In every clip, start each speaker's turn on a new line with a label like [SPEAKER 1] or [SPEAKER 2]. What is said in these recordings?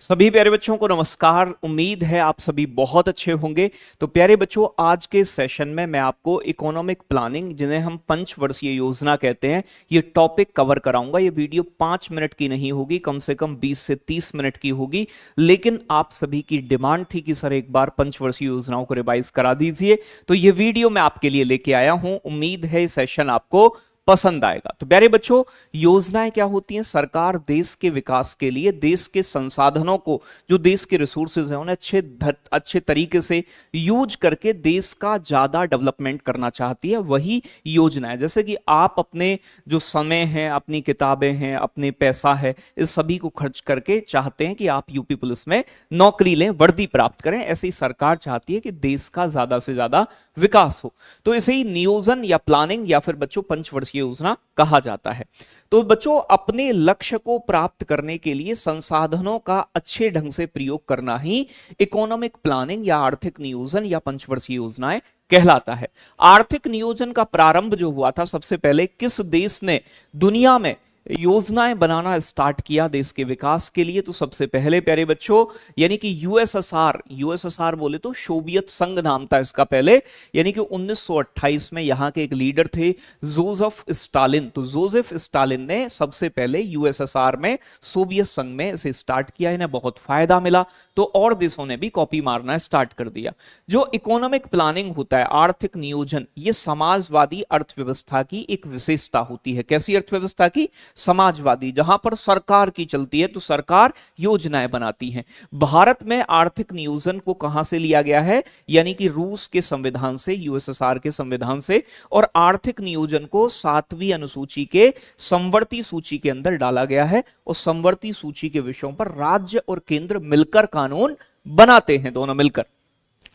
[SPEAKER 1] सभी प्यारे बच्चों को नमस्कार। उम्मीद है आप सभी बहुत अच्छे होंगे। तो प्यारे बच्चों, आज के सेशन में मैं आपको इकोनॉमिक प्लानिंग, जिन्हें हम पंचवर्षीय योजना कहते हैं, ये टॉपिक कवर कराऊंगा। ये वीडियो 5 मिनट की नहीं होगी, कम से कम 20 से 30 मिनट की होगी। लेकिन आप सभी की डिमांड थी कि सर एक बार पंचवर्षीय योजनाओं को रिवाइज करा दीजिए, तो ये वीडियो मैं आपके लिए लेके आया हूं। उम्मीद है ये सेशन आपको पसंद आएगा। तो प्यारे बच्चों, योजनाएं क्या होती हैं? सरकार देश के विकास के लिए देश के संसाधनों को, जो देश के रिसोर्सेज हैं, उन्हें अच्छे तरीके से यूज करके देश का ज्यादा डेवलपमेंट करना चाहती है। वही योजना है। जैसे कि आप अपने जो समय है, अपनी किताबें हैं, अपने पैसा है, इस सभी को खर्च करके चाहते हैं कि आप यूपी पुलिस में नौकरी लें, वर्दी प्राप्त करें। ऐसी सरकार चाहती है कि देश का ज्यादा से ज्यादा विकास हो। तो इसे ही नियोजन या प्लानिंग या फिर बच्चों पंचवर्षीय योजना कहा जाता है। तो बच्चों, अपने लक्ष्य को प्राप्त करने के लिए संसाधनों का अच्छे ढंग से प्रयोग करना ही इकोनॉमिक प्लानिंग या आर्थिक नियोजन या पंचवर्षीय योजनाएं कहलाता है। आर्थिक नियोजन का प्रारंभ जो हुआ था, सबसे पहले किस देश ने दुनिया में योजनाएं बनाना स्टार्ट किया देश के विकास के लिए? तो सबसे पहले प्यारे बच्चों, यानी कि यूएसएसआर बोले तो सोवियत संघ नाम था इसका पहले। यानी कि 1928 में यहां के एक लीडर थे जोसेफ स्टालिन। तो जोसेफ स्टालिन ने सबसे पहले यूएसएसआर में, सोवियत संघ में इसे स्टार्ट किया। इन्हें बहुत फायदा मिला, तो और देशों ने भी कॉपी मारना स्टार्ट कर दिया। जो इकोनॉमिक प्लानिंग होता है, आर्थिक नियोजन, ये समाजवादी अर्थव्यवस्था की एक विशेषता होती है। कैसी अर्थव्यवस्था की? समाजवादी, जहां पर सरकार की चलती है, तो सरकार योजनाएं बनाती है। भारत में आर्थिक नियोजन को कहां से लिया गया है? यानी कि रूस के संविधान से, यूएसएसआर के संविधान से। और आर्थिक नियोजन को 7वीं अनुसूची के समवर्ती सूची के अंदर डाला गया है। और समवर्ती सूची के विषयों पर राज्य और केंद्र मिलकर कानून बनाते हैं, दोनों मिलकर।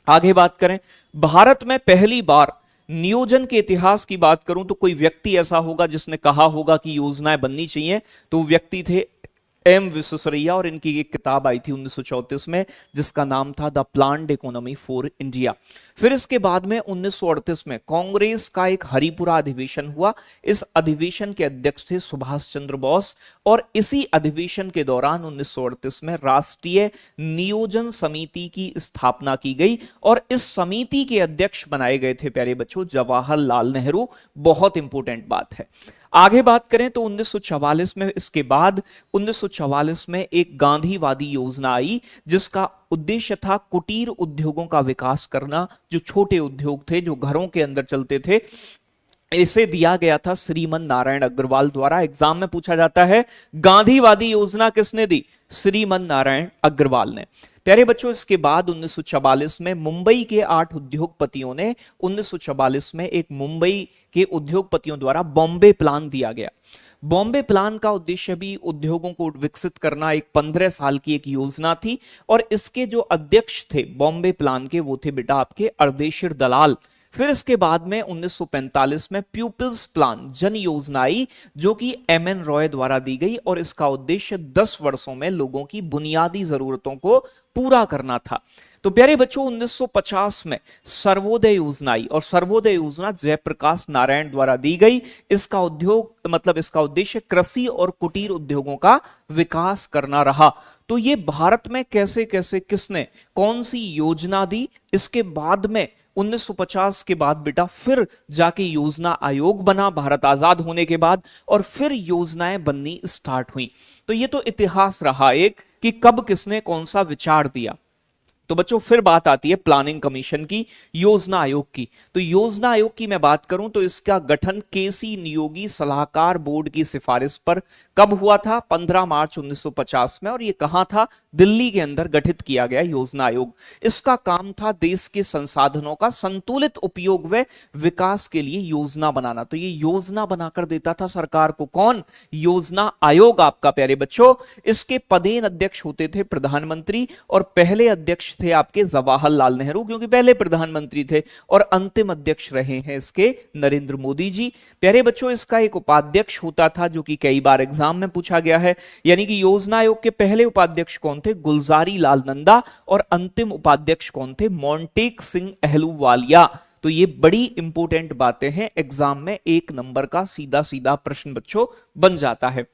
[SPEAKER 1] आगे बात करें, भारत में पहली बार नियोजन के इतिहास की बात करूं तो कोई व्यक्ति ऐसा होगा जिसने कहा होगा कि योजनाएं बननी चाहिए, तो वो व्यक्ति थे एम विश्वेश्वरैया। और इनकी एक किताब आई थी 1934 में, जिसका नाम था the planned economy for India. फिर इसके बाद में 1938 में कांग्रेस का एक हरिपुरा अधिवेशन हुआ। इस अधिवेशन के अध्यक्ष थे सुभाष चंद्र बोस। और इसी अधिवेशन के दौरान 1938 में राष्ट्रीय नियोजन समिति की स्थापना की गई। और इस समिति के अध्यक्ष बनाए गए थे प्यारे बच्चों जवाहरलाल नेहरू। बहुत इंपॉर्टेंट बात है। आगे बात करें तो 1944 में, इसके बाद 1944 में एक गांधीवादी योजना आई, जिसका उद्देश्य था कुटीर उद्योगों का विकास करना। जो छोटे उद्योग थे, जो घरों के अंदर चलते थे, इसे दिया गया था श्रीमन नारायण अग्रवाल द्वारा। एग्जाम में पूछा जाता है, गांधीवादी योजना किसने दी? श्रीमन नारायण अग्रवाल ने। प्यारे बच्चों, इसके बाद 1944 में मुंबई के 8 उद्योगपतियों ने, 1944 में एक मुंबई के उद्योगपतियों द्वारा बॉम्बे प्लान दिया गया। बॉम्बे प्लान का उद्देश्य भी उद्योगों को विकसित करना, एक 15 साल की एक योजना थी। और इसके जो अध्यक्ष थे बॉम्बे प्लान के, वो थे बेटा आपके अर्देशीर दलाल। फिर इसके बाद में 1945 में पीपल्स प्लान, जन योजना आई, जो कि एम.एन. रॉय द्वारा दी गई। और इसका उद्देश्य 10 वर्षों में लोगों की बुनियादी जरूरतों को पूरा करना था। तो प्यारे बच्चों, 1950 में सर्वोदय योजना आई। और सर्वोदय योजना जयप्रकाश नारायण द्वारा दी गई। इसका इसका उद्देश्य कृषि और कुटीर उद्योगों का विकास करना रहा। तो ये भारत में कैसे कैसे, किसने कौन सी योजना दी? इसके बाद में 1950 के बाद बेटा फिर जाके योजना आयोग बना, भारत आजाद होने के बाद। और फिर योजनाएं बननी स्टार्ट हुई। तो ये तो इतिहास रहा एक, कि कब किसने कौन सा विचार दिया। तो बच्चों, फिर बात आती है प्लानिंग कमीशन की, योजना आयोग की। तो योजना आयोग की मैं बात करूं तो इसका गठन केसी नियोगी सलाहकार बोर्ड की सिफारिश पर कब हुआ था? 15 मार्च 1950 में। और यह कहां था? दिल्ली के अंदर गठित किया गया योजना आयोग। इसका काम था देश के संसाधनों का संतुलित उपयोग व विकास के लिए योजना बनाना। तो ये योजना बनाकर देता था सरकार को कौन? योजना आयोग आपका प्यारे बच्चों। इसके पदेन अध्यक्ष होते थे प्रधानमंत्री। और पहले अध्यक्ष थे आपके जवाहरलाल नेहरू, क्योंकि पहले प्रधानमंत्री थे। और अंतिम अध्यक्ष रहे हैं इसके नरेंद्र मोदी जी। प्यारे बच्चों, इसका एक उपाध्यक्ष होता था, जो कि कई बार एग्जाम में पूछा गया है। यानी कि योजना आयोग के पहले उपाध्यक्ष कौन थे? गुलजारी लाल नंदा। और अंतिम उपाध्यक्ष कौन थे? मोंटेक सिंह अहलूवालिया। तो ये बड़ी इंपॉर्टेंट बातें हैं, एग्जाम में 1 नंबर का सीधा सीधा प्रश्न बच्चों बन जाता है।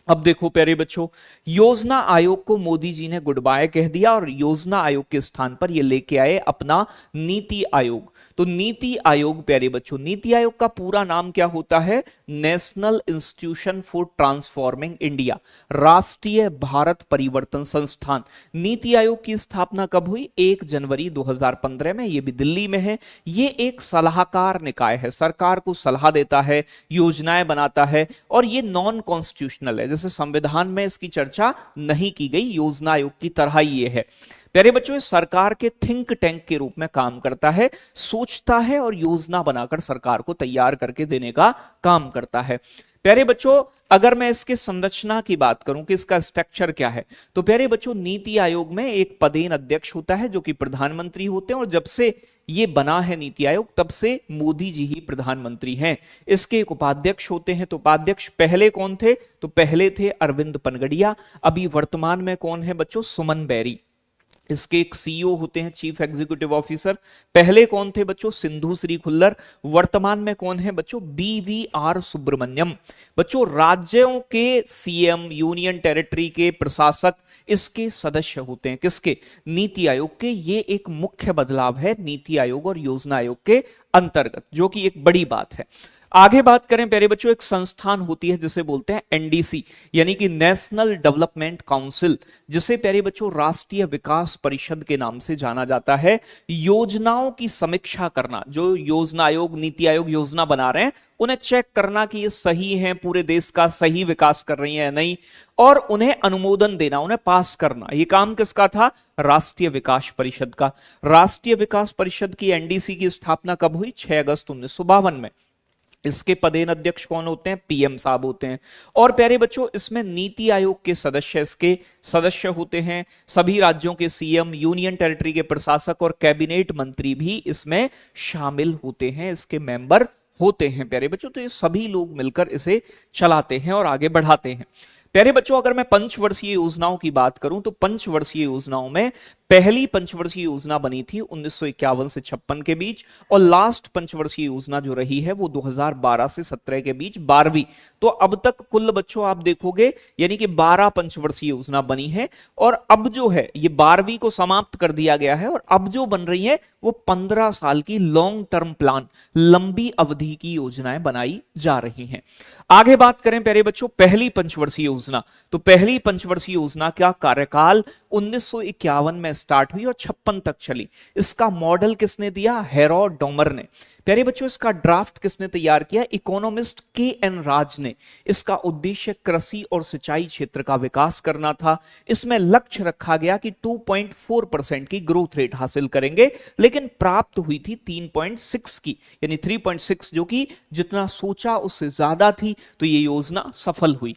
[SPEAKER 1] अब देखो प्यारे बच्चों, योजना आयोग को मोदी जी ने गुड बाय कह दिया और योजना आयोग के स्थान पर ये लेके आए अपना नीति आयोग। तो नीति आयोग प्यारे बच्चों, नीति आयोग का पूरा नाम क्या होता है? National institution for transforming India, राष्ट्रीय भारत परिवर्तन संस्थान। नीति आयोग की स्थापना कब हुई? 1 जनवरी 2015 में। ये भी दिल्ली में है। ये एक सलाहकार निकाय है, सरकार को सलाह देता है, योजनाएं बनाता है, और ये नॉन कॉन्स्टिट्यूशनल है। जैसे संविधान में इसकी चर्चा नहीं की गई, योजना आयोग की तरह ही ये है। प्यारे बच्चों, इस सरकार के थिंक टैंक के रूप में काम करता है, सोचता है और योजना बनाकर सरकार को तैयार करके देने का काम करता है। प्यारे बच्चों, अगर मैं इसके संरचना की बात करूं कि इसका स्ट्रक्चर क्या है, तो प्यारे बच्चों, नीति आयोग में एक पदेन अध्यक्ष होता है जो कि प्रधानमंत्री होते हैं, और जब से ये बना है नीति आयोग तब से मोदी जी ही प्रधानमंत्री हैं। इसके एक उपाध्यक्ष होते हैं। तो उपाध्यक्ष पहले कौन थे? तो पहले थे अरविंद पनगड़िया। अभी वर्तमान में कौन है बच्चों? सुमन बैरी। इसके एक सीईओ होते हैं, चीफ एग्जीक्यूटिव ऑफिसर। पहले कौन थे बच्चों? सिंधु श्री खुल्लर। वर्तमान में कौन है बच्चों? बीवीआर सुब्रमण्यम। बच्चों, राज्यों के सीएम, यूनियन टेरिटरी के प्रशासक इसके सदस्य होते हैं। किसके? नीति आयोग के। ये एक मुख्य बदलाव है नीति आयोग और योजना आयोग के अंतर्गत, जो कि एक बड़ी बात है। आगे बात करें प्यारे बच्चों, एक संस्थान होती है जिसे बोलते हैं एनडीसी, यानी कि नेशनल डेवलपमेंट काउंसिल, जिसे प्यारे बच्चों राष्ट्रीय विकास परिषद के नाम से जाना जाता है। योजनाओं की समीक्षा करना, जो योजना आयोग, नीति आयोग योजना बना रहे हैं, उन्हें चेक करना कि ये सही है, पूरे देश का सही विकास कर रही है या नहीं, और उन्हें अनुमोदन देना, उन्हें पास करना। ये काम किसका था? राष्ट्रीय विकास परिषद का। राष्ट्रीय विकास परिषद की, एनडीसी की स्थापना कब हुई? 6 अगस्त 1952 में। इसके पदेन अध्यक्ष कौन होते हैं? पीएम साहब होते हैं। और प्यारे बच्चों, इसमें नीति आयोग के सदस्य इसके सदस्य होते हैं। सभी राज्यों के सीएम, यूनियन टेरिटरी के प्रशासक और कैबिनेट मंत्री भी इसमें शामिल होते हैं, इसके मेंबर होते हैं प्यारे बच्चों। तो ये सभी लोग मिलकर इसे चलाते हैं और आगे बढ़ाते हैं। प्यारे बच्चों, अगर मैं पंचवर्षीय योजनाओं की बात करूं तो पंचवर्षीय योजनाओं में पहली पंचवर्षीय योजना बनी थी 1951 से 56 के बीच, और लास्ट पंचवर्षीय योजना जो रही है वो 2012 से 17 के बीच, 12वीं। तो अब तक कुल बच्चों आप देखोगे यानी कि 12 पंचवर्षीय योजना बनी है, और अब जो है ये 12वीं को समाप्त कर दिया गया है, और अब जो बन रही है वो 15 साल की लॉन्ग टर्म प्लान, लंबी अवधि की योजनाएं बनाई जा रही हैं। आगे बात करें प्यारे बच्चों पहली पंचवर्षीय योजना, तो पहली पंचवर्षीय योजना का कार्यकाल 1951 में स्टार्ट हुई और 56 तक चली। इसका मॉडल किसने दिया? हेरोल्ड डॉमर ने। प्यारे बच्चों, इसका ड्राफ्ट किसने तैयार किया? इकोनॉमिस्ट के एन राज ने। इसका उद्देश्य कृषि और सिंचाई क्षेत्र का विकास करना था। इसमें लक्ष्य रखा गया कि 2.4% की ग्रोथ रेट हासिल करेंगे, लेकिन प्राप्त हुई थी 3.6 की, यानी 3.6, जो कि जितना सोचा उससे ज्यादा थी। तो ये योजना सफल हुई।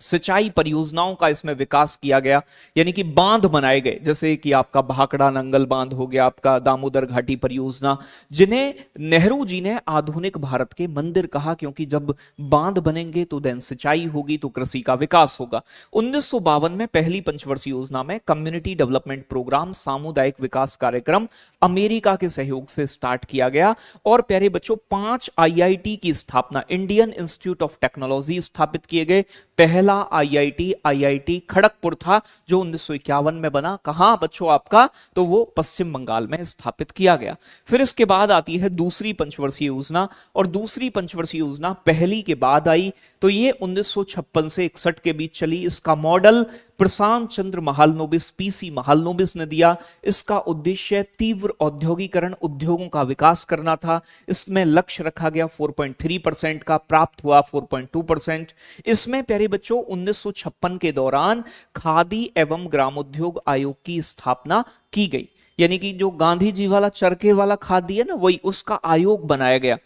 [SPEAKER 1] सिंचाई परियोजनाओं का इसमें विकास किया गया, यानी कि बांध बनाए गए, जैसे कि आपका भाखड़ा नंगल बांध हो गया, आपका दामोदर घाटी परियोजना, जिन्हें नेहरू जी ने आधुनिक भारत के मंदिर कहा, क्योंकि जब बांध बनेंगे तो देन सिंचाई होगी, तो कृषि का विकास होगा। 1952 में पहली पंचवर्षीय योजना में कम्युनिटी डेवलपमेंट प्रोग्राम, सामुदायिक विकास कार्यक्रम अमेरिका के सहयोग से स्टार्ट किया गया। और प्यारे बच्चों 5 आईआईटी की स्थापना, इंडियन इंस्टीट्यूट ऑफ टेक्नोलॉजी स्थापित किए गए। पहला आईआईटी खड़गपुर था, जो 1951 में बना। कहां बच्चों आपका? तो वो पश्चिम बंगाल में स्थापित किया गया। फिर इसके बाद आती है दूसरी पंचवर्षीय योजना, और दूसरी पंचवर्षीय योजना पहली के बाद आई, तो ये 1956 से 61 के बीच चली। इसका मॉडल प्रशांत चंद्र महालनोबिस, पीसी महालनोबिस ने दिया। इसका उद्देश्य तीव्र औद्योगिकरण, उद्योगों का विकास करना था। इसमें लक्ष्य रखा गया 4.3% का, प्राप्त हुआ 4.2%। इसमें प्यारे बच्चों 1956 के दौरान खादी एवं ग्रामोद्योग आयोग की स्थापना की गई, यानी कि जो गांधी जी वाला चरखे वाला खादी है ना, वही उसका आयोग बनाया गया।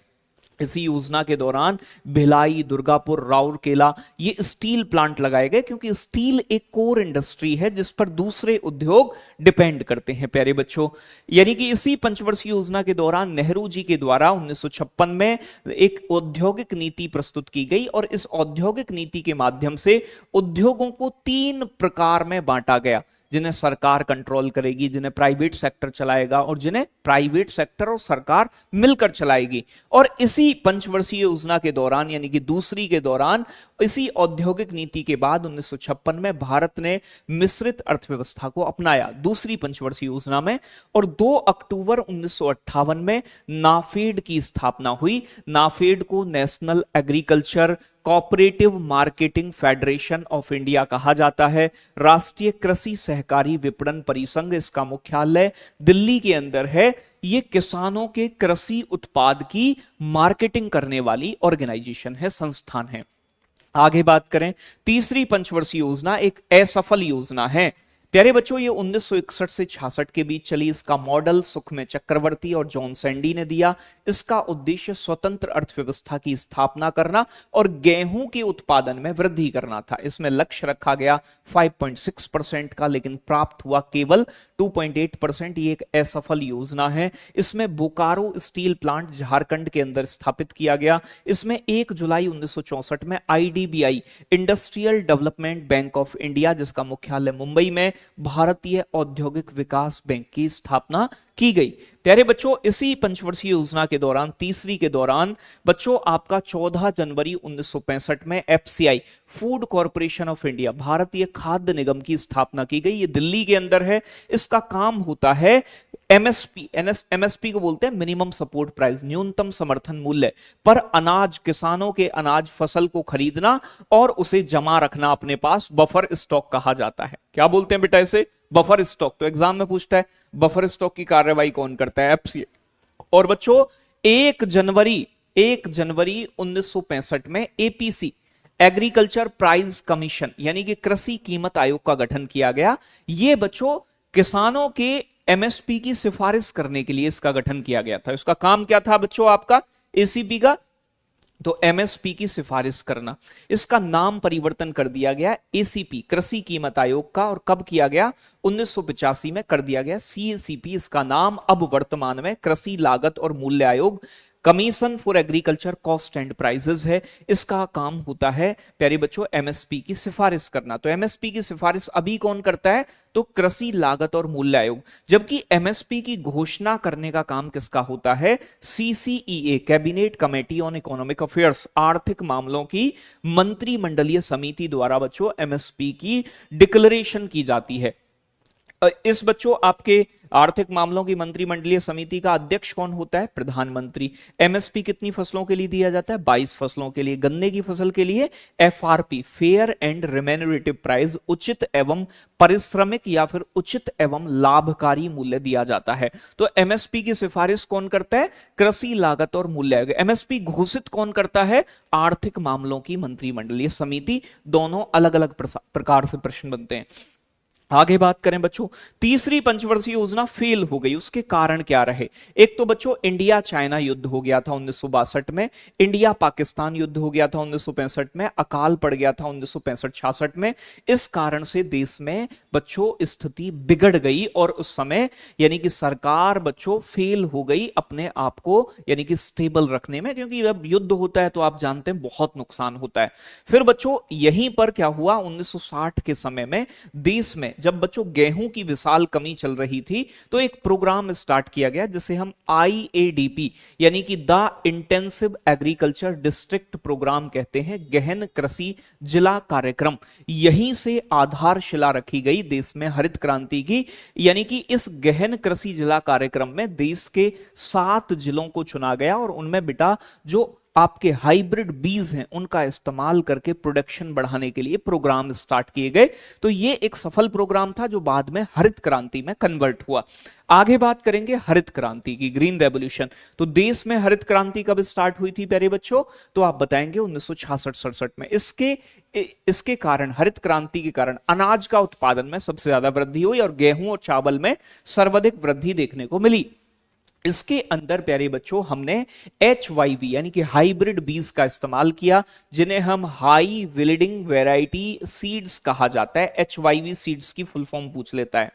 [SPEAKER 1] इसी योजना के दौरान भिलाई, दुर्गापुर, राउरकेला ये स्टील प्लांट लगाए गए, क्योंकि स्टील एक कोर इंडस्ट्री है जिस पर दूसरे उद्योग डिपेंड करते हैं प्यारे बच्चों। यानी कि इसी पंचवर्षीय योजना के दौरान नेहरू जी के द्वारा 1956 में एक औद्योगिक नीति प्रस्तुत की गई, और इस औद्योगिक नीति के माध्यम से उद्योगों को 3 प्रकार में बांटा गया। जिन्हें सरकार कंट्रोल करेगी, जिन्हें प्राइवेट सेक्टर चलाएगा और जिन्हें प्राइवेट सेक्टर और सरकार मिलकर चलाएगी। और इसी पंचवर्षीय योजना के दौरान यानी कि दूसरी के दौरान, इसी औद्योगिक नीति के बाद 1956 में भारत ने मिश्रित अर्थव्यवस्था को अपनाया दूसरी पंचवर्षीय योजना में। और 2 अक्टूबर 1958 में नाफेड की स्थापना हुई। नाफेड को national agriculture cooperative marketing federation of India कहा जाता है। राष्ट्रीय कृषि सहकारी विपणन परिसंघ, इसका मुख्यालय दिल्ली के अंदर है। ये किसानों के कृषि उत्पाद की मार्केटिंग करने वाली ऑर्गेनाइजेशन है, संस्थान है। आगे बात करें, तीसरी पंचवर्षीय योजना एक असफल योजना है। प्यारे बच्चों, ये 1961 से 66 के बीच चली। इसका मॉडल सुखमय चक्रवर्ती और जॉन सैंडी ने दिया। इसका उद्देश्य स्वतंत्र अर्थव्यवस्था की स्थापना करना और गेहूं के उत्पादन में वृद्धि करना था। इसमें लक्ष्य रखा गया 5.6% का, लेकिन प्राप्त हुआ केवल 2.8%। ये एक असफल योजना है। इसमें बोकारो स्टील प्लांट झारखंड के अंदर स्थापित किया गया। इसमें 1 जुलाई 1964 में IDBI, industrial development bank of India, जिसका मुख्यालय मुंबई में, भारतीय औद्योगिक विकास बैंक की स्थापना की गई। प्यारे बच्चों, इसी पंचवर्षीय योजना के दौरान, तीसरी के दौरान बच्चों, आपका 14 जनवरी 1965 में FCI, food corporation of India, भारतीय खाद्य निगम की स्थापना की गई। ये दिल्ली के अंदर है। इसका काम होता है एमएसपी, एमएसपी को बोलते हैं मिनिमम सपोर्ट प्राइस, न्यूनतम समर्थन मूल्य पर अनाज, किसानों के अनाज फसल को खरीदना और उसे जमा रखना अपने पास, बफर स्टॉक कहा जाता है। क्या बोलते हैं बेटा इसे? Buffer stock. तो एग्जाम में पूछता है बफर स्टॉक की कार्यवाही कौन करता है? एफसीआई। और बच्चों, 1 जनवरी 1965 में एपीसी, एग्रीकल्चर प्राइस कमीशन, यानी कि कृषि कीमत आयोग का गठन किया गया। यह बच्चों किसानों के एमएसपी की सिफारिश करने के लिए इसका गठन किया गया था। इसका काम क्या था बच्चों आपका एसीपी का? तो एमएसपी की सिफारिश करना। इसका नाम परिवर्तन कर दिया गया एसीपी, कृषि कीमत आयोग का। और कब किया गया? 1985 में कर दिया गया सीएसीपी। इसका नाम अब वर्तमान में कृषि लागत और मूल्य आयोग, commission for agriculture cost and prices है। इसका काम होता है प्यारे बच्चों एमएसपी की सिफारिश करना। तो एमएसपी की सिफारिश अभी कौन करता है? तो कृषि लागत और मूल्य आयोग। जबकि एमएसपी की घोषणा करने का काम किसका होता है? CCEA, cabinet committee on economic affairs, आर्थिक मामलों की मंत्रिमंडलीय समिति द्वारा बच्चों एमएसपी की डिक्लेरेशन की जाती है। इस बच्चों आपके आर्थिक मामलों की मंत्रिमंडलीय समिति का अध्यक्ष कौन होता है? प्रधानमंत्री। एमएसपी कितनी फसलों के लिए दिया जाता है? 22 फसलों के लिए। गन्ने की फसल के लिए FRP, fair and remunerative price, उचित एवं पारिश्रमिक या फिर उचित एवं लाभकारी मूल्य दिया जाता है। तो एमएसपी की सिफारिश कौन करता है? कृषि लागत और मूल्य आयोग। एमएसपी घोषित कौन करता है? आर्थिक मामलों की मंत्रिमंडलीय समिति। दोनों अलग अलग प्रकार से प्रश्न बनते हैं। आगे बात करें बच्चों, तीसरी पंचवर्षीय योजना फेल हो गई। उसके कारण क्या रहे? एक तो बच्चों इंडिया चाइना युद्ध हो गया था 1962 में, इंडिया पाकिस्तान युद्ध हो गया था 1965 में, अकाल पड़ गया था 1965-66 में। इस कारण से देश में बच्चों स्थिति बिगड़ गई और उस समय यानी कि सरकार बच्चों फेल हो गई अपने आप को यानी कि स्टेबल रखने में, क्योंकि जब युद्ध होता है तो आप जानते हैं बहुत नुकसान होता है। फिर बच्चों यहीं पर क्या हुआ? 1960 के समय में देश में जब बच्चों गेहूं की विशाल कमी चल रही थी तो एक प्रोग्राम स्टार्ट किया गया जिसे हम आईएडीपी यानी कि the intensive agriculture district programme कहते हैं, गहन कृषि जिला कार्यक्रम। यहीं से आधारशिला रखी गई देश में हरित क्रांति की, यानी कि इस गहन कृषि जिला कार्यक्रम में देश के 7 जिलों को चुना गया और उनमें बेटा जो आपके हाइब्रिड बीज हैं उनका इस्तेमाल करके प्रोडक्शन बढ़ाने के लिए प्रोग्राम स्टार्ट किए गए। तो ये एक सफल प्रोग्राम था जो बाद में हरित क्रांति में कन्वर्ट हुआ। आगे बात करेंगे हरित क्रांति की, ग्रीन रेवोल्यूशन। तो देश में हरित क्रांति कब स्टार्ट हुई थी प्यारे बच्चों? तो आप बताएंगे 1966-67 में। इसके कारण, हरित क्रांति के कारण अनाज का उत्पादन में सबसे ज्यादा वृद्धि हुई और गेहूं और चावल में सर्वाधिक वृद्धि देखने को मिली। इसके अंदर प्यारे बच्चों हमने HYV यानी कि हाइब्रिड बीज का इस्तेमाल किया, जिन्हें हम हाई विल्डिंग वैरायटी सीड्स कहा जाता है। HYV सीड्स की फुल फॉर्म पूछ लेता है।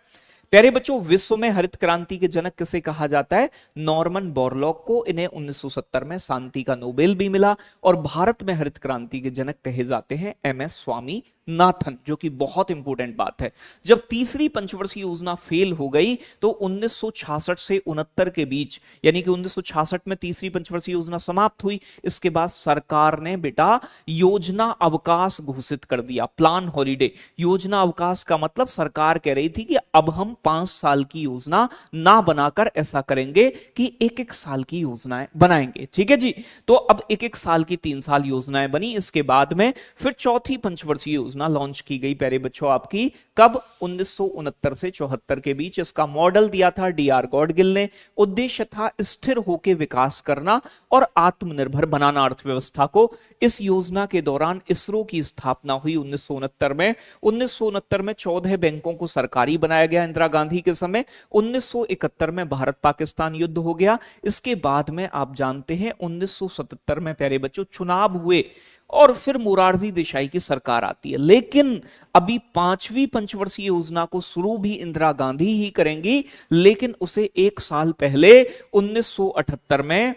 [SPEAKER 1] प्यारे बच्चों विश्व में हरित क्रांति के जनक किसे कहा जाता है? नॉर्मन बोरलॉग को। इन्हें 1970 में शांति का नोबेल भी मिला। और भारत में हरित क्रांति के जनक कहे जाते हैं MS स्वामीनाथन। नाथन, जो कि बहुत इंपॉर्टेंट बात है। जब तीसरी पंचवर्षीय योजना फेल हो गई तो 1966 से 69 के बीच, यानी कि 1966 में तीसरी पंचवर्षीय योजना समाप्त हुई। इसके बाद सरकार ने बेटा योजना अवकाश घोषित कर दिया, प्लान हॉलिडे। योजना अवकाश का मतलब सरकार कह रही थी कि अब हम 5 साल की योजना ना बनाकर ऐसा करेंगे कि एक एक साल की योजनाएं बनाएंगे। ठीक है जी, तो अब एक एक साल की 3 साल योजनाएं बनी। इसके बाद में फिर चौथी पंचवर्षीय योजना लॉन्च की गई प्यारे बच्चों आपकी, कब? 1969 से 74 के बीच। इसका मॉडल दिया था डीआर गॉडगिल ने। उद्देश्य था स्थिर होकर विकास करना और आत्मनिर्भर बनाना अर्थव्यवस्था को। इस योजना के दौरान इसरो की स्थापना हुई 1969 में। 1969 में 14 बैंकों को सरकारी बनाया गया इंदिरा गांधी के समय। 1971 में भारत पाकिस्तान युद्ध हो गया। इसके बाद में आप जानते हैं 1977 में प्यारे बच्चों चुनाव हुए और फिर मोरारजी देसाई की सरकार आती है। लेकिन अभी पांचवी पंचवर्षीय योजना को शुरू भी इंदिरा गांधी ही करेंगी, लेकिन उसे एक साल पहले 1978 में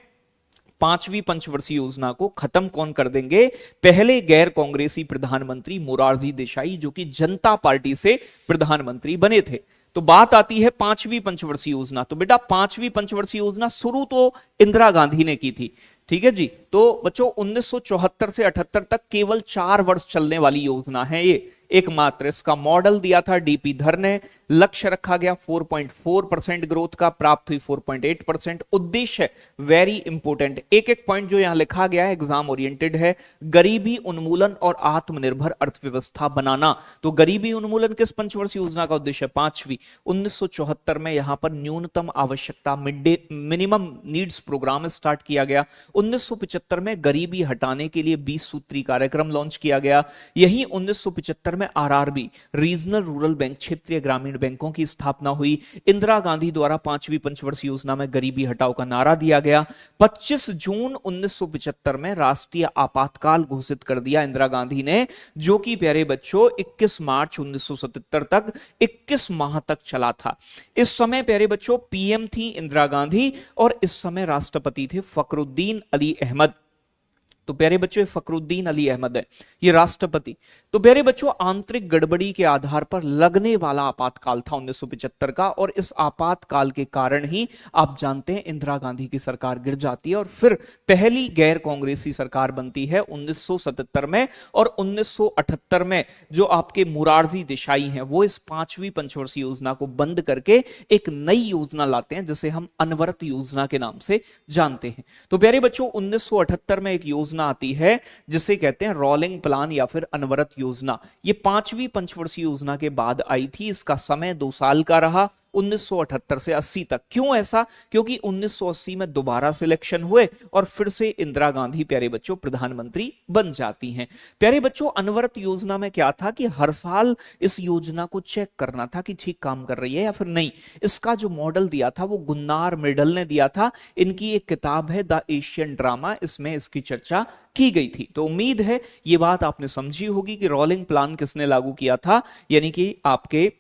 [SPEAKER 1] पांचवी पंचवर्षीय योजना को खत्म कौन कर देंगे? पहले गैर कांग्रेसी प्रधानमंत्री मोरारजी देसाई, जो कि जनता पार्टी से प्रधानमंत्री बने थे। तो बात आती है पांचवी पंचवर्षीय योजना। तो बेटा पांचवी पंचवर्षीय योजना शुरू तो इंदिरा गांधी ने की थी, ठीक है जी। तो बच्चों 1974 से 78 तक केवल 4 वर्ष चलने वाली योजना है ये, एकमात्र। इसका मॉडल दिया था डीपी धर ने। लक्ष्य रखा गया 4.4% ग्रोथ का, प्राप्त हुई 4.8%। उद्देश्य वेरी इंपोर्टेंट, एक एक पॉइंट जो यहां लिखा गया है एग्जाम ओरिएंटेड है। गरीबी उन्मूलन और आत्मनिर्भर अर्थव्यवस्था बनाना। तो गरीबी उन्मूलन किस पंचवर्षीय योजना का उद्देश्य? पांचवी। 1974 में यहां पर न्यूनतम आवश्यकता mid day minimum needs programme start किया गया। 1975 में गरीबी हटाने के लिए 20 सूत्री कार्यक्रम लॉन्च किया गया। यही 1975 में आरआरबी रीजनल रूरल बैंक, क्षेत्रीय ग्रामीण बैंकों की स्थापना हुई। इंदिरा गांधी द्वारा पांचवी पंचवर्षीय योजना में गरीबी हटाओ का नारा दिया गया। 25 जून 1975 में राष्ट्रीय आपातकाल घोषित कर दिया इंदिरा गांधी ने, जो कि प्यारे बच्चों 21 मार्च 1977 तक 21 माह तक चला था। इस समय प्यारे बच्चों पीएम थी इंदिरा गांधी और इस समय राष्ट्रपति थे फखरुद्दीन अली अहमद। तो प्यारे बच्चों फखरुद्दीन अली अहमद है ये राष्ट्रपति। तो प्यारे बच्चों आंतरिक गड़बड़ी के आधार पर लगने वाला आपातकाल था 1975 का, और इस आपातकाल के कारण ही आप जानते हैं इंदिरा गांधी की सरकार गिर जाती है और फिर पहली गैर कांग्रेसी सरकार बनती है 1977 में। और 1978 में जो आपके मोरारजी देसाई हैं वो इस पांचवी पंचवर्षीय योजना को बंद करके एक नई योजना लाते हैं जिसे हम अनवरत योजना के नाम से जानते हैं। तो प्यारे बच्चों 1978 में एक योजना आती है जिसे कहते हैं रोलिंग प्लान या फिर अनवरत योजना। ये पांचवी पंचवर्षीय योजना के बाद आई थी। इसका समय 2 साल का रहा, 1978 से 80 तक। क्यों ऐसा? क्योंकि 1980 में दोबारा सिलेक्शन हुए और फिर से इंदिरा गांधी प्यारे बच्चों प्रधानमंत्री बन जाती हैं। प्यारे बच्चों अनवरत योजना में क्या था कि हर साल इस योजना को चेक करना था कि ठीक काम कर रही है या फिर नहीं। इसका जो मॉडल दिया था वो गुन्नार मिडल ने दिया था। इनकी एक किताब है द एशियन ड्रामा, इसमें इसकी चर्चा की गई थी। तो उम्मीद है ये बात आपने समझी होगी कि रोलिंग प्लान किसने लागू किया था, यानी कि आपके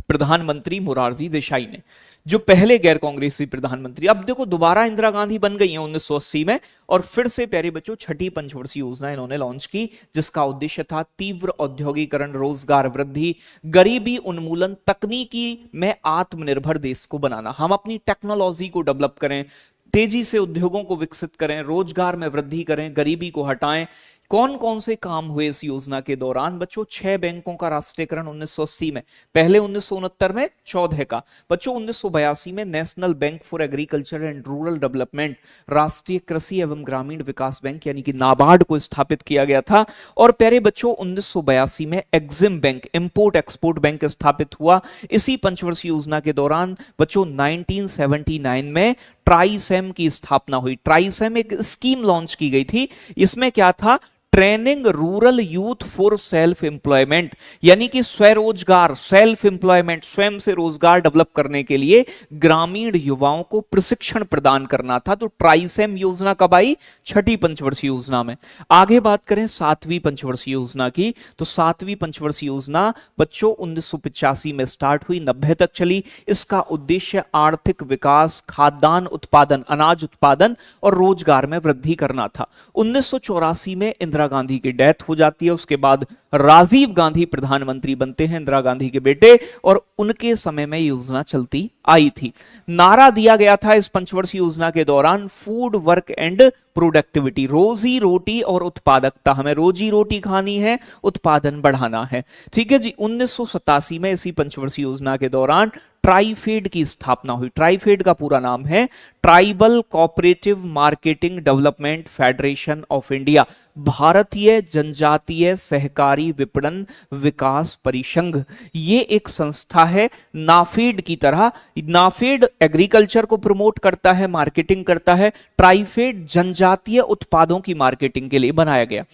[SPEAKER 1] प्रधानमंत्री मोरारजी देसाई ने, जो पहले गैर कांग्रेसी प्रधानमंत्री। अब देखो दोबारा इंदिरा गांधी बन गई हैं 1980 में और फिर से प्यारे बच्चों छठी पंचवर्षीय योजना इन्होंने लॉन्च की, जिसका उद्देश्य था तीव्र औद्योगिकरण, रोजगार वृद्धि, गरीबी उन्मूलन, तकनीकी में आत्मनिर्भर देश को बनाना। हम अपनी टेक्नोलॉजी को डेवलप करें, तेजी से उद्योगों को विकसित करें, रोजगार में वृद्धि करें, गरीबी को हटाएं। कौन कौन से काम हुए इस योजना के दौरान? बच्चों 6 बैंकों का राष्ट्रीयकरण 1980 में, पहले 1969 में 14 का। बच्चों 1982 में national bank for agriculture and rural development, राष्ट्रीय कृषि एवं ग्रामीण विकास बैंक यानी कि नाबार्ड को स्थापित किया गया था। और प्यारे बच्चों 1982 में EXIM bank, import export bank स्थापित हुआ। इसी पंचवर्षीय योजना के दौरान बच्चों 1979 में ट्राइसेम की स्थापना हुई। ट्राइसेम एक स्कीम लॉन्च की गई थी। इसमें क्या था? Training rural youth for self employment, यानी कि स्वरोजगार, सेल्फ एम्प्लॉयमेंट, स्वयं से रोजगार डेवलप करने के लिए ग्रामीण युवाओं को प्रशिक्षण प्रदान करना था। तो ट्राइसेम योजना कब आई? छठी पंचवर्षीय योजना में। आगे बात करें सातवीं पंचवर्षीय योजना की, तो सातवीं पंचवर्षीय योजना बच्चों 1985 में स्टार्ट हुई, 90 तक चली। इसका उद्देश्य आर्थिक विकास, खाद्यान्न उत्पादन, अनाज उत्पादन और रोजगार में वृद्धि करना था। 1984 में इंदिरा गांधी की डेथ हो जाती है। उसके बाद राजीव गांधी प्रधानमंत्री बनते हैं, इंदिरा गांधी के बेटे, और उनके समय में योजना चलती आई थी। नारा दिया गया था इस पंचवर्षीय योजना के दौरान, फूड वर्क एंड प्रोडक्टिविटी, रोजी रोटी और उत्पादकता, हमें रोजी रोटी खानी है, उत्पादन बढ़ाना है। ठीक है जी। 1987 में इसी पंचवर्षीय योजना के दौरान ट्राइफेड की स्थापना हुई। ट्राइफेड का पूरा नाम है tribal cooperative marketing development federation of India, भारतीय जनजातीय सहकारी विपणन विकास परिसंघ। ये एक संस्था है नाफेड की तरह। नाफेड एग्रीकल्चर को प्रमोट करता है, मार्केटिंग करता है, ट्राइफेड जनजातीय उत्पादों की मार्केटिंग के लिए बनाया गया।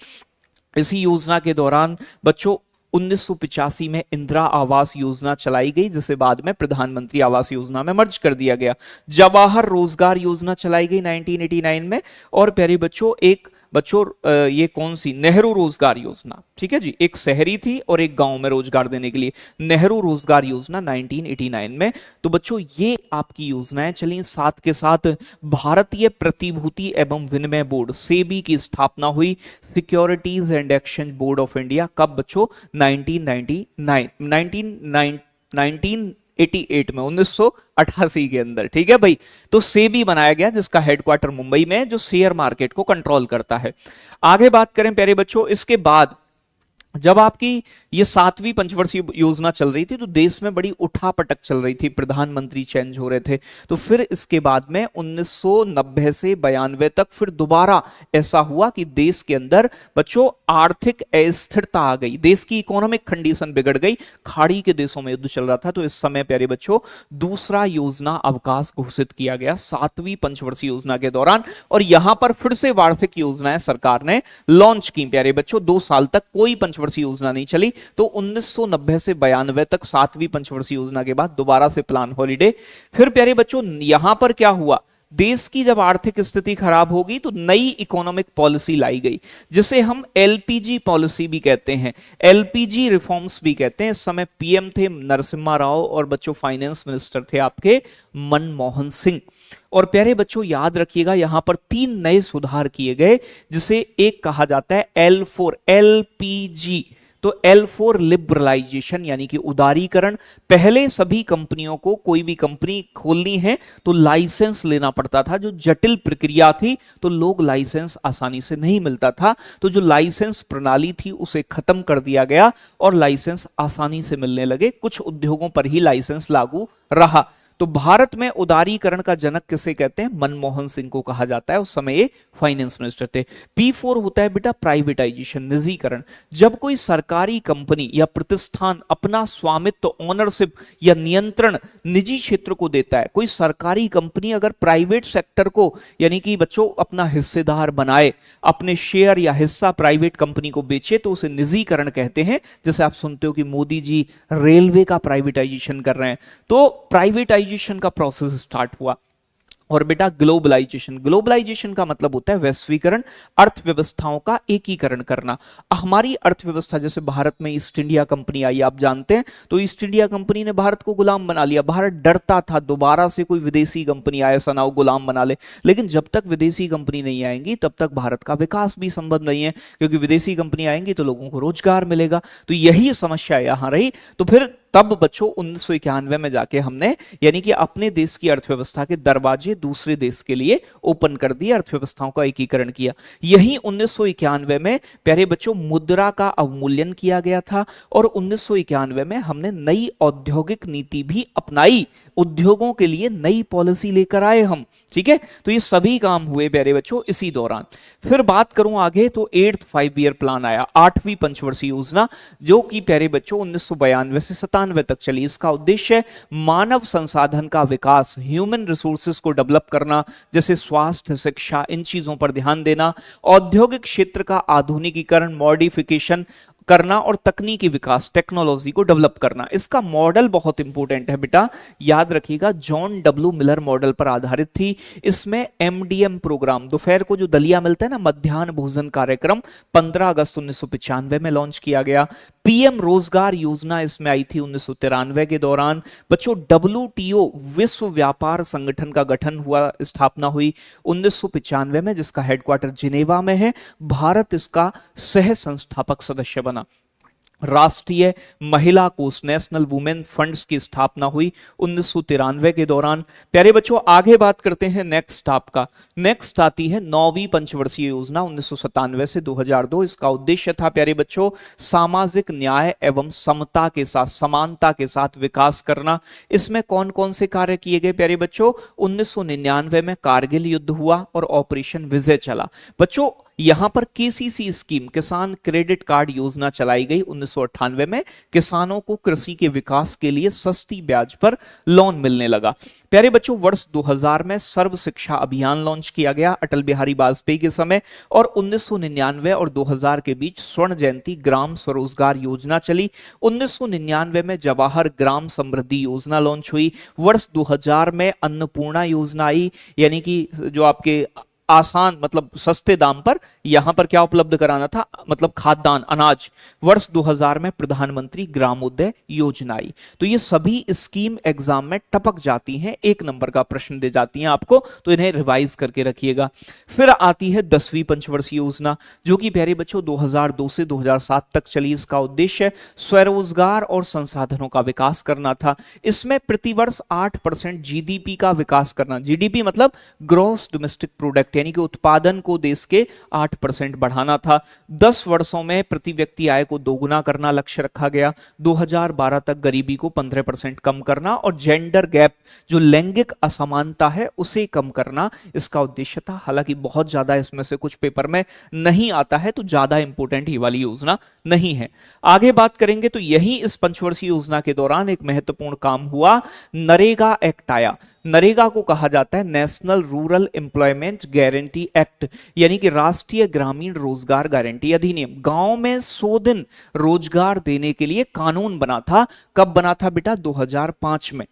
[SPEAKER 1] इसी योजना के दौरान बच्चों 1985 में इंदिरा आवास योजना चलाई गई, जिसे बाद में प्रधानमंत्री आवास योजना में मर्ज कर दिया गया। जवाहर रोजगार योजना चलाई गई 1989 में। और प्यारे बच्चों ये कौन सी, नेहरू रोजगार योजना, ठीक है जी, एक शहरी थी और एक गांव में रोजगार देने के लिए, नेहरू रोजगार योजना 1989 में। तो बच्चों ये आपकी योजनाएं चली। साथ के साथ भारतीय प्रतिभूति एवं विनिमय बोर्ड सेबी की स्थापना हुई, securities and exchange board of India, कब बच्चों, 1988 में, 1988 के अंदर। ठीक है भाई। तो सेबी बनाया गया जिसका हेडक्वार्टर मुंबई में है, जो शेयर मार्केट को कंट्रोल करता है। आगे बात करें प्यारे बच्चों, इसके बाद जब आपकी ये 7वीं पंचवर्षीय योजना चल रही थी तो देश में बड़ी उठापटक चल रही थी, प्रधानमंत्री चेंज हो रहे थे। तो फिर इसके बाद में 1990 से 92 तक फिर दोबारा ऐसा हुआ कि देश के अंदर बच्चों आर्थिक अस्थिरता आ गई, देश की इकोनॉमिक कंडीशन बिगड़ गई, खाड़ी के देशों में युद्ध चल रहा था। तो इस समय प्यारे बच्चों दूसरा योजना अवकाश घोषित किया गया 7वीं पंचवर्षीय योजना के दौरान, और यहां पर फिर से वार्षिक योजनाएं सरकार ने लॉन्च की। प्यारे बच्चों 2 साल तक कोई पंचवर्षीय योजना नहीं चली। तो 1990 से 92 तक 7वीं पंचवर्षीय योजना के बाद दोबारा से प्लान हॉलिडे। फिर प्यारे बच्चों यहां पर क्या हुआ, देश की जब आर्थिक स्थिति खराब होगी तो नई इकोनॉमिक पॉलिसी लाई गई, जिसे हम एलपीजी पॉलिसी भी कहते हैं, एलपीजी रिफॉर्म्स भी कहते हैं। इस समय पीएम थे नरसिम्हा राव और बच्चों फाइनेंस मिनिस्टर थे आपके मनमोहन सिंह। और प्यारे बच्चों याद रखिएगा यहां पर 3 नए सुधार किए गए, जिसे एक कहा जाता है L4 एलपीजी। तो L4 लिबरलाइजेशन यानी कि उदारीकरण। पहले सभी कंपनियों को, कोई भी कंपनी खोलनी है तो लाइसेंस लेना पड़ता था, जो जटिल प्रक्रिया थी, तो लोग लाइसेंस आसानी से नहीं मिलता था। तो जो लाइसेंस प्रणाली थी उसे खत्म कर दिया गया और लाइसेंस आसानी से मिलने लगे। कुछ उद्योगों पर ही लाइसेंस लागू रहा। तो भारत में उदारीकरण का जनक किसे कहते हैं, मनमोहन सिंह को कहा जाता है, उस समय ये फाइनेंस मिनिस्टर थे। P4 होता है बेटा प्राइवेटाइजेशन, निजीकरण। जब कोई सरकारी कंपनी या प्रतिष्ठान अपना स्वामित्व, ओनरशिप या नियंत्रण निजी क्षेत्र को देता है, कोई सरकारी कंपनी अगर प्राइवेट सेक्टर को यानी कि बच्चों अपना हिस्सेदार बनाए, अपने शेयर या हिस्सा प्राइवेट कंपनी को बेचे, तो उसे निजीकरण कहते हैं। जैसे आप सुनते हो कि मोदी जी रेलवे का प्राइवेटाइजेशन कर रहे हैं, तो प्राइवेटाइजेशन का प्रोसेस स्टार्ट हुआ। और बेटा ग्लोबलाइजेशन, ग्लोबलाइजेशन का मतलब होता है वैश्वीकरण, अर्थव्यवस्थाओं का एकीकरण करना। हमारी अर्थव्यवस्था, जैसे भारत में ईस्ट इंडिया कंपनी आई, आप जानते हैं, तो ईस्ट इंडिया कंपनी ने भारत को गुलाम बना लिया। भारत डरता था दोबारा से कोई विदेशी कंपनी आए, ऐसा ना हो गुलाम बना ले। लेकिन जब तक विदेशी कंपनी नहीं आएंगी तब तक भारत का विकास भी संभव नहीं है, क्योंकि विदेशी कंपनी आएंगी तो लोगों को रोजगार मिलेगा। तो यही समस्या यहां रही। तो फिर तब बच्चों 1991 में जाके हमने यानी कि अपने देश की अर्थव्यवस्था के दरवाजे दूसरे देश के लिए ओपन कर दिए, अर्थव्यवस्थाओं का एकीकरण किया। यही 1991 में प्यारे बच्चों मुद्रा का अवमूल्यन किया गया था, और 1991 में हमने नई औद्योगिक नीति भी अपनाई, उद्योगों के लिए नई पॉलिसी लेकर आए हम। ठीक है, तो ये सभी काम हुए प्यारे बच्चों इसी दौरान। फिर बात करूं आगे तो 8th 5 ईयर प्लान आया, 8वीं पंचवर्षीय योजना, जो कि प्यारे बच्चों 1992 से 97 तक चली। इसका उद्देश्य मानव संसाधन का विकास, ह्यूमन रिसोर्सेज को डेवलप करना, जैसे स्वास्थ्य, शिक्षा, इन चीजों पर ध्यान देना, औद्योगिक क्षेत्र का आधुनिकीकरण, मॉडिफिकेशन करना और तकनीकी विकास, टेक्नोलॉजी को डेवलप करना। इसका मॉडल बहुत इंपॉर्टेंट है बेटा, याद रखिएगा, जॉन डब्ल्यू मिलर मॉडल पर आधारित थी। इसमें एमडीएम प्रोग्राम, दोपहर को जो दलिया मिलता है ना, मध्याह्न भोजन कार्यक्रम, 15 अगस्त 1995 में लॉन्च किया गया। पीएम रोजगार योजना इसमें आई थी 1993 के दौरान। बच्चों WTO विश्व व्यापार संगठन का गठन हुआ, स्थापना हुई 1995 में, जिसका हेडक्वार्टर जिनेवा में है। भारत इसका सह संस्थापक सदस्य बना। राष्ट्रीय महिला कोष नेशनल वुमेन फंड्स की स्थापना हुई 1993 के दौरान। प्यारे बच्चों आगे बात करते हैं नेक्स्ट आपका। नेक्स्ट आती है 9वीं पंचवर्षीय योजना 1997 से 2002। इसका उद्देश्य था प्यारे बच्चों सामाजिक न्याय एवं समता के साथ समानता के साथ विकास करना। इसमें कौन कौन से कार्य किए गए प्यारे बच्चों? 1999 में कारगिल युद्ध हुआ और ऑपरेशन विजय चला। बच्चों यहां पर केसीसी स्कीम किसान क्रेडिट कार्ड योजना चलाई गई 1998 में। किसानों को कृषि के विकास के लिए सस्ती ब्याज पर लोन मिलने लगा। प्यारे बच्चों वर्ष 2000 में सर्व शिक्षा अभियान लॉन्च किया गया अटल बिहारी वाजपेयी के समय, और 1999 और 2000 के बीच स्वर्ण जयंती ग्राम स्वरोजगार योजना चली। 1999 में जवाहर ग्राम समृद्धि योजना लॉन्च हुई। वर्ष 2000 में अन्नपूर्णा योजना आई, यानी कि जो आपके आसान मतलब सस्ते दाम पर यहां पर क्या उपलब्ध कराना था, मतलब खाद्यान्न अनाज। वर्ष 2000 में प्रधानमंत्री ग्रामोदय योजना आई। तो ये सभी स्कीम एग्जाम में टपक जाती हैं, 1 नंबर का प्रश्न दे जाती हैं आपको, तो इन्हें रिवाइज करके रखिएगा। फिर आती है 10वीं पंचवर्षीय योजना, जो कि प्यारे बच्चों 2002 से 2007 तक चली। इसका उद्देश्य स्वरोजगार और संसाधनों का विकास करना था। इसमें प्रतिवर्ष 8% जीडीपी का विकास करना। जीडीपी मतलब ग्रॉस डोमेस्टिक प्रोडक्ट, यानी कि उत्पादन को देश के 8% बढ़ाना था। 10 वर्षों में प्रति व्यक्ति आय को दोगुना करना लक्ष्य रखा गया। 2012 तक गरीबी को 15% कम करना और जेंडर गैप जो लैंगिक असमानता है उसे कम करना इसका उद्देश्य था। हालांकि बहुत ज्यादा इसमें से कुछ पेपर में नहीं आता है, तो ज्यादा इंपोर्टेंट ये वाली योजना नहीं है। आगे बात करेंगे तो यही इस पंचवर्षीय योजना के दौरान एक महत्वपूर्ण काम हुआ, नरेगा एक्ट आया। नरेगा को कहा जाता है national rural employment guarantee act, यानी कि राष्ट्रीय ग्रामीण रोजगार गारंटी अधिनियम। गांव में 100 दिन रोजगार देने के लिए कानून बना था। कब बना था बेटा? 2005 में।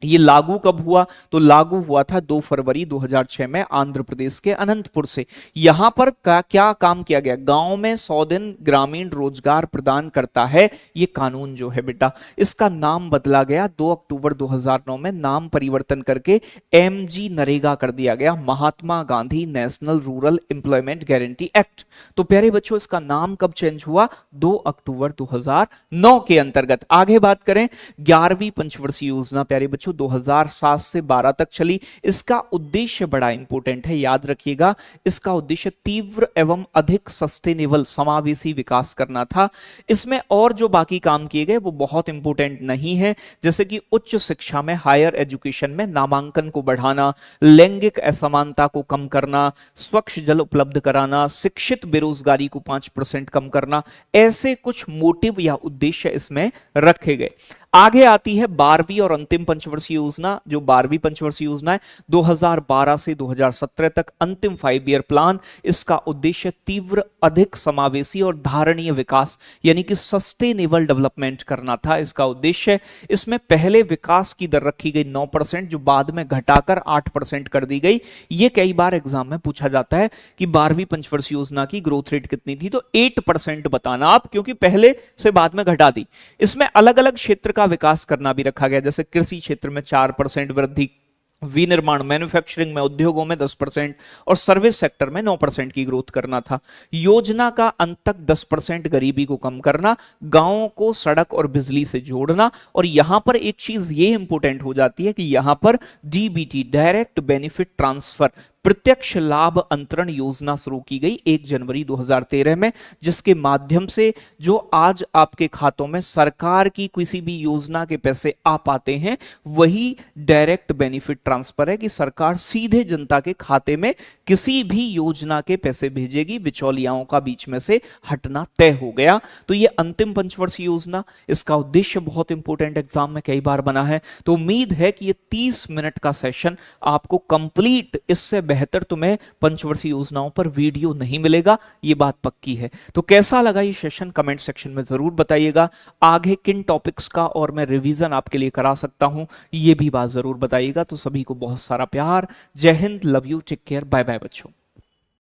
[SPEAKER 1] ये लागू कब हुआ? तो लागू हुआ था 2 फरवरी 2006 में आंध्र प्रदेश के अनंतपुर से। यहां पर क्या काम किया गया? गांव में 100 दिन ग्रामीण रोजगार प्रदान करता है ये कानून जो है बेटा। इसका नाम बदला गया 2 अक्टूबर 2009 में, नाम परिवर्तन करके एमजी नरेगा कर दिया गया, Mahatma Gandhi national rural employment guarantee act. तो प्यारे बच्चों इसका नाम कब चेंज हुआ? 2 अक्टूबर 2009 के अंतर्गत। आगे बात करें 11वीं पंचवर्षीय योजना प्यारे बच्चों 2007 से 12 तक चली। इसका उद्देश्य बड़ा इंपॉर्टेंट है, याद रखिएगा। इसका उद्देश्य तीव्र एवं अधिक सस्टेनेबल समावेशी विकास करना था। इसमें और जो बाकी काम किए गए वो बहुत इंपॉर्टेंट नहीं है, जैसे कि उच्च शिक्षा में हायर एजुकेशन में नामांकन को बढ़ाना, लैंगिक असमानता को कम करना, स्वच्छ जल उपलब्ध कराना, शिक्षित बेरोजगारी को 5% कम करना, ऐसे कुछ मोटिव या उद्देश्य इसमें रखे गए। आगे आती है 12वीं और अंतिम पंचवर्षीय योजना, जो 12वीं पंचवर्षीय योजना है 2012 से 2017 तक, अंतिम 5 ईयर प्लान। इसका उद्देश्य तीव्र अधिक समावेशी और धारणीय विकास यानी कि सस्टेनेबल डेवलपमेंट करना था इसका उद्देश्य। इसमें पहले विकास की दर रखी गई 9%, जो बाद में घटाकर 8% कर दी गई। ये कई बार एग्जाम में पूछा जाता है कि 12वीं पंचवर्षीय योजना की ग्रोथ रेट कितनी थी, तो 8% बताना आप, क्योंकि पहले से बाद में घटा दी। इसमें अलग अलग क्षेत्र का विकास करना भी रखा गया, जैसे कृषि क्षेत्र में 4% वृद्धि, विनिर्माण मैन्युफैक्चरिंग में, उद्योगों में 10% और सर्विस सेक्टर में 9% की ग्रोथ करना था। योजना का अंत तक 10% गरीबी को कम करना, गांवों को सड़क और बिजली से जोड़ना। और यहां पर एक चीज ये इंपॉर्टेंट हो जाती है कि यहां पर डीबीटी डायरेक्ट बेनिफिट ट्रांसफर प्रत्यक्ष लाभ अंतरण योजना शुरू की गई 1 जनवरी 2013 में, जिसके माध्यम से जो आज आपके खातों में सरकार की किसी भी योजना के पैसे आ पाते हैं वही डायरेक्ट बेनिफिट ट्रांसफर है, कि सरकार सीधे जनता के खाते में किसी भी योजना के पैसे भेजेगी, बिचौलियाओं का बीच में से हटना तय हो गया। तो ये अंतिम पंचवर्षीय योजना, इसका उद्देश्य बहुत इंपॉर्टेंट एग्जाम में कई बार बना है। तो उम्मीद है कि ये 30 मिनट का सेशन आपको कंप्लीट, इससे बेहतर तुम्हें पंचवर्षीय योजनाओं पर वीडियो नहीं मिलेगा, ये बात पक्की है। तो कैसा लगा ये सेशन कमेंट सेक्शन में जरूर बताइएगा। आगे किन टॉपिक्स का और मैं रिवीजन आपके लिए करा सकता हूं ये भी बात जरूर बताइएगा। तो सभी को बहुत सारा प्यार। जय हिंद, love you, take care, bye bye बच्चों।